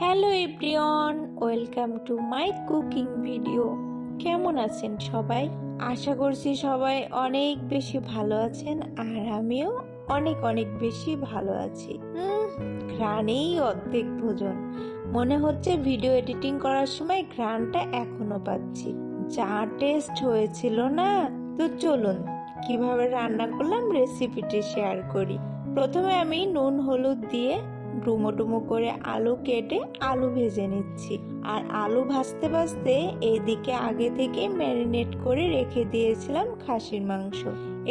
Hello everyone, welcome to my cooking video. কেমন আছেন সবাই? আশা করছি সবাই অনেক বেশি ভালো আছেন, আর আমিও অনেক অনেক বেশি ভালো আছি। ঘ্রাণেই অর্ধেক ভোজন। মনে হচ্ছে ভিডিও এডিটিং করার সময় ঘ্রাণটা এখনো পাচ্ছি। যা টেস্ট হয়েছিল না! তো চলুন কিভাবে রান্না করলাম রেসিপিটি শেয়ার করি। প্রথমে আমি নুন হলুদ দিয়ে ডুমো ডুমো করে আলু কেটে আলু ভেজে নিচ্ছি। আর আলু ভাজতে ভাজতে এদিকে আগে থেকে ম্যারিনেট করে রেখে দিয়েছিলাম খাসির মাংস।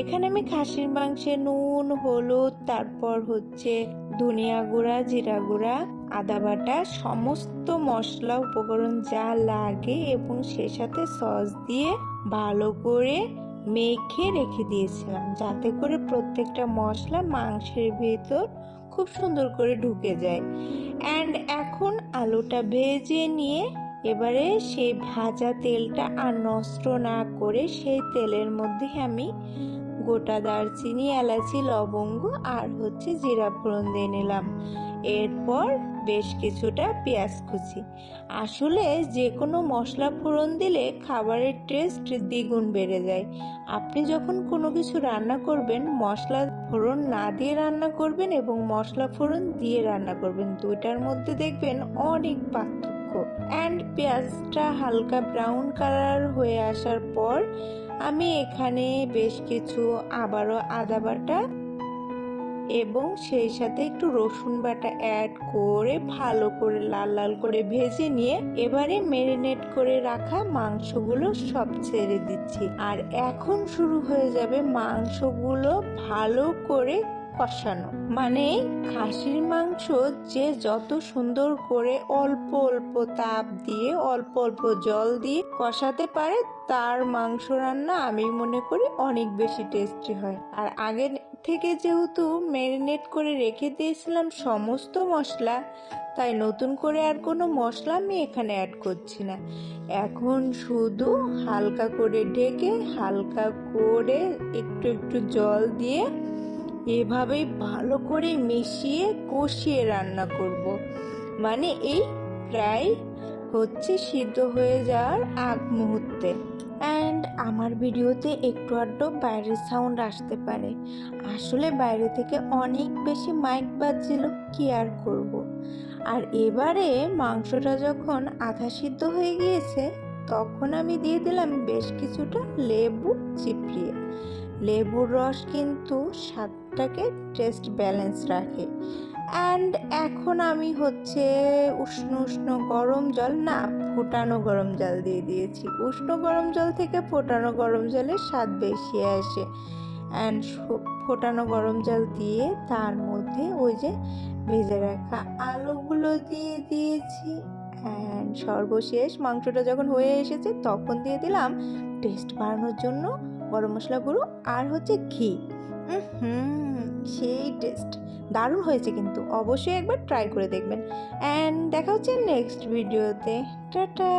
এখানে আমি খাসির মাংসে নুন হলুদ, তারপর হচ্ছে ধনিয়া গুঁড়া, জিরা গুঁড়া, আদা বাটা, সমস্ত মশলা উপকরণ যা লাগে এবং সে সাথে সস দিয়ে ভালো করে মেখে রেখে দিয়েছিলাম, যাতে করে প্রত্যেকটা মশলা মাংসের ভেতর খুব সুন্দর করে ঢুকে যায়। অ্যান্ড এখন আলুটা ভেজে নিয়ে এবারে সেই ভাজা তেলটা আর নষ্ট না করে সেই তেলের মধ্যে আমি গোটা দারচিনি, এলাচি, লবঙ্গ আর হচ্ছে জিরা ফোড়ন দিয়ে নিলাম। এরপর বেশ কিছুটা পেঁয়াজ কুচি। আসলে যে কোনো মশলা ফোড়ন দিলে খাবারের টেস্ট দ্বিগুণ বেড়ে যায়। আপনি যখন কোনো কিছু রান্না করবেন, মশলা ফোড়ন না দিয়ে রান্না করবেন এবং মশলা ফোড়ন দিয়ে রান্না করবেন, দুইটার মধ্যে দেখবেন অনেক পার্থক্য। অ্যান্ড পেঁয়াজটা হালকা ব্রাউন কালার হয়ে আসার পর আমি এখানে বেশ কিছু আবারও আদা বাটা এবং সেই সাথে একটু রসুন বাটা অ্যাড করে ভালো করে লাল লাল করে ভেজে নিয়ে এবারে ম্যারিনেট করে রাখা মাংসগুলো সব ছেড়ে দিচ্ছি। আর এখন শুরু হয়ে যাবে মাংসগুলো ভালো করে কষানো। মানে খাসির মাংস যে যত সুন্দর করে অল্প অল্প তাপ দিয়ে অল্প অল্প জল দিয়ে কষাতে পারে, তার মাংস রান্না আমি মনে করি অনেক বেশি টেস্টি হয়। আর আগে থেকে যেহেতু ম্যারিনেট করে রেখে দিয়েছিলাম সমস্ত মশলা, তাই নতুন করে আর কোনো মশলা আমি এখানে অ্যাড করছি না। এখন শুধু হালকা করে ঢেকে হালকা করে একটু একটু জল দিয়ে এভাবেই ভালো করে মিশিয়ে কষিয়ে রান্না করব। মানে এই প্রায় হচ্ছে সিদ্ধ হয়ে যাওয়ার আগ মুহূর্তে। অ্যান্ড আমার ভিডিওতে একটু আধটু বাইরের সাউন্ড আসতে পারে। আসলে বাইরে থেকে অনেক বেশি মাইক বাজছিল, কি আর করব। আর এবারে মাংসটা যখন আধা সিদ্ধ হয়ে গিয়েছে, তখন আমি দিয়ে দিলাম বেশ কিছুটা লেবু চিপড়িয়ে। লেবুর রস কিন্তু স্বাদটাকে টেস্ট ব্যালেন্স রাখে। অ্যান্ড এখন আমি হচ্ছে উষ্ণ উষ্ণ গরম জল, না ফোটানো গরম জল দিয়ে দিয়েছি। উষ্ণ গরম জল থেকে ফোটানো গরম জলের স্বাদ বেশি আসে। অ্যান্ড ফোটানো গরম জল দিয়ে তার মধ্যে ওই যে ভেজে রাখা আলুগুলো দিয়ে দিয়েছি। অ্যান্ড সর্বশেষ মাংসটা যখন হয়ে এসেছে তখন দিয়ে দিলাম টেস্ট বাড়ানোর জন্য গরম মশলা গুঁড়ো আর হচ্ছে ঘি। সেই টেস্ট দারুণ হয়েছে, কিন্তু অবশ্যই একবার ট্রাই করে দেখবেন। অ্যান্ড দেখা হচ্ছে নেক্সট ভিডিওতে। টাটা।